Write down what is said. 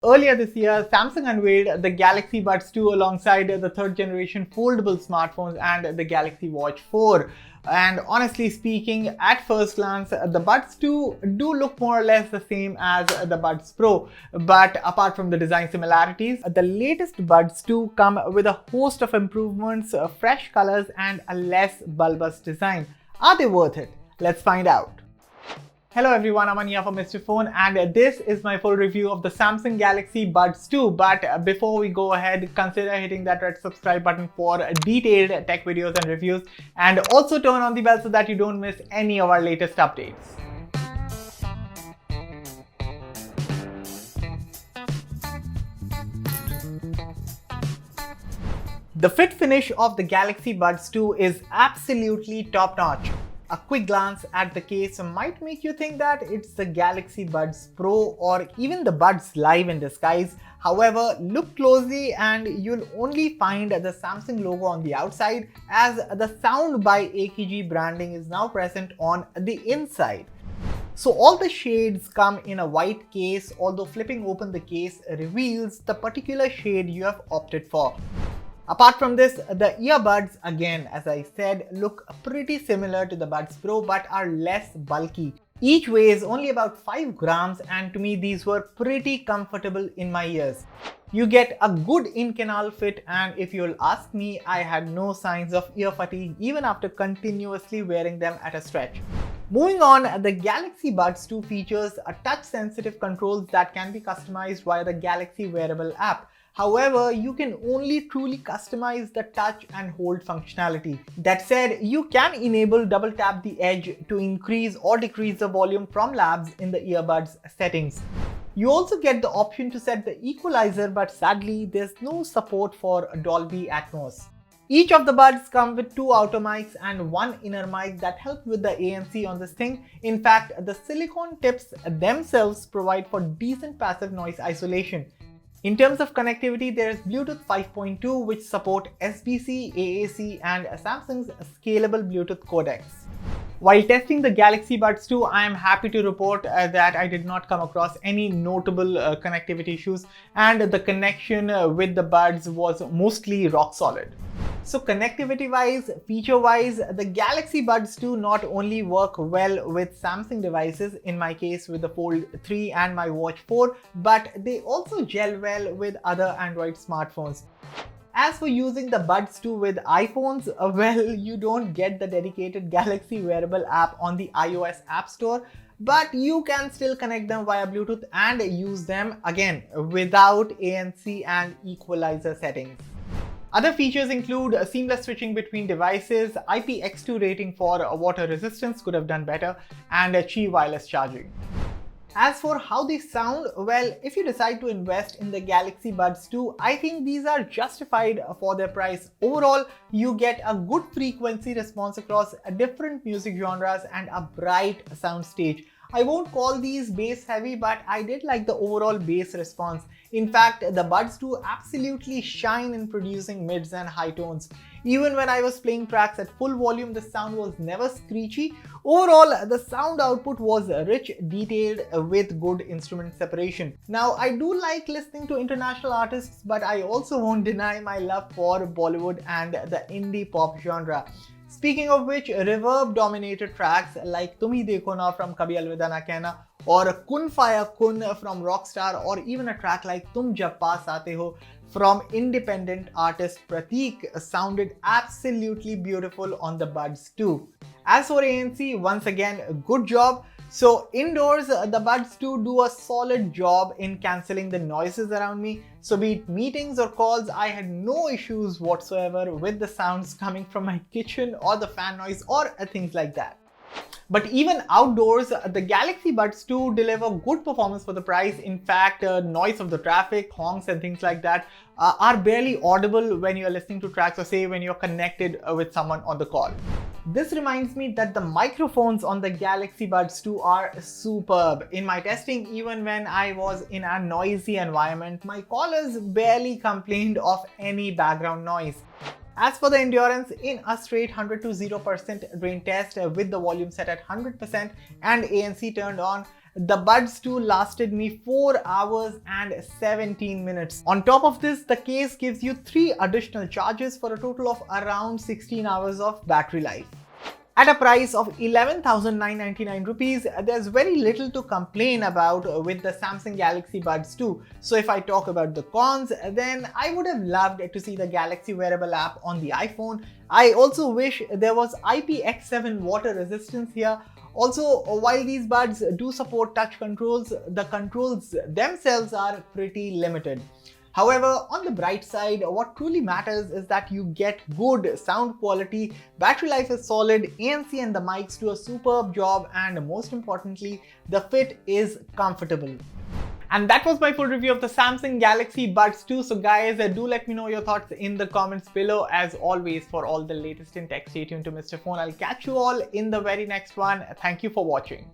Earlier this year, Samsung unveiled the Galaxy Buds 2 alongside the third generation foldable smartphones and the Galaxy Watch 4. And honestly speaking, at first glance, the Buds 2 do look more or less the same as the Buds Pro. But apart from the design similarities, the latest Buds 2 come with a host of improvements, fresh colors and a less bulbous design. Are they worth it? Let's find out. Hello everyone, I'm Ania from Mr. Phone and this is my full review of the Samsung Galaxy Buds 2. But before we go ahead, consider hitting that red subscribe button for detailed tech videos and reviews, and also turn on the bell so that you don't miss any of our latest updates. The fit finish of the Galaxy Buds 2 is absolutely top notch. A quick glance at the case might make you think that it's the Galaxy Buds Pro or even the Buds Live in disguise. However, look closely and you'll only find the Samsung logo on the outside, as the Sound by AKG branding is now present on the inside. So all the shades come in a white case, although flipping open the case reveals the particular shade you have opted for. Apart from this, the earbuds, again as I said, look pretty similar to the Buds Pro but are less bulky. Each weighs only about 5 grams and to me these were pretty comfortable in my ears. You get a good in-canal fit, and if you'll ask me, I had no signs of ear fatigue even after continuously wearing them at a stretch. Moving on, the Galaxy Buds 2 features a touch-sensitive controls that can be customized via the Galaxy Wearable app. However, you can only truly customize the touch and hold functionality. That said, you can enable double tap the edge to increase or decrease the volume from labs in the earbuds settings. You also get the option to set the equalizer, but sadly there's no support for Dolby Atmos. Each of the buds come with 2 outer mics and 1 inner mic that help with the ANC on this thing. In fact, the silicone tips themselves provide for decent passive noise isolation. In terms of connectivity, there is Bluetooth 5.2 which support SBC, AAC and Samsung's scalable Bluetooth codecs. While testing the Galaxy Buds 2, I am happy to report that I did not come across any notable connectivity issues, and the connection with the buds was mostly rock solid. So connectivity wise, feature wise, the Galaxy Buds 2 not only work well with Samsung devices, in my case with the Fold 3 and my Watch 4, but they also gel well with other Android smartphones. As for using the Buds 2 with iPhones, well, you don't get the dedicated Galaxy Wearable app on the iOS App Store, but you can still connect them via Bluetooth and use them again without ANC and equalizer settings. Other features include seamless switching between devices, IPX2 rating for water resistance, could have done better, and Qi wireless charging. As for how they sound, well, if you decide to invest in the Galaxy Buds 2, I think these are justified for their price. Overall, you get a good frequency response across different music genres and a bright soundstage. I won't call these bass heavy, but I did like the overall bass response. In fact, the Buds 2 absolutely shine in producing mids and high tones. Even when I was playing tracks at full volume, the sound was never screechy. Overall, the sound output was rich, detailed, with good instrument separation. Now, I do like listening to international artists, but I also won't deny my love for Bollywood and the indie pop genre. Speaking of which, reverb-dominated tracks like Tum Hi Dekho Na from Kabhi Alvida Na Kehna or Kun Faya Kun from Rockstar, or even a track like Tum Jab Paas Aate Ho from independent artist Prateek sounded absolutely beautiful on the Buds 2. As for ANC, once again, good job. So indoors, the Buds 2 do a solid job in cancelling the noises around me. So be it meetings or calls, I had no issues whatsoever with the sounds coming from my kitchen or the fan noise or things like that. But even outdoors, the Galaxy Buds 2 deliver good performance for the price. In fact, noise of the traffic, honks and things like that are barely audible when you're listening to tracks, or say when you're connected with someone on the call. This reminds me that the microphones on the Galaxy Buds 2 are superb. In my testing, even when I was in a noisy environment, my callers barely complained of any background noise. As for the endurance, in a straight 100 to 0% drain test with the volume set at 100% and ANC turned on, the Buds 2 lasted me 4 hours and 17 minutes. On top of this, the case gives you 3 additional charges for a total of around 16 hours of battery life. At a price of 11,999 rupees, there's very little to complain about with the Samsung Galaxy Buds 2. So if I talk about the cons, then I would have loved to see the Galaxy Wearable app on the iPhone. I also wish there was IPX7 water resistance here. Also, while these buds do support touch controls, the controls themselves are pretty limited. However, on the bright side, what truly matters is that you get good sound quality, battery life is solid, ANC and the mics do a superb job, and most importantly, the fit is comfortable. And that was my full review of the Samsung Galaxy Buds 2. So guys, do let me know your thoughts in the comments below. As always, for all the latest in tech, stay tuned to Mr. Phone. I'll catch you all in the very next one. Thank you for watching.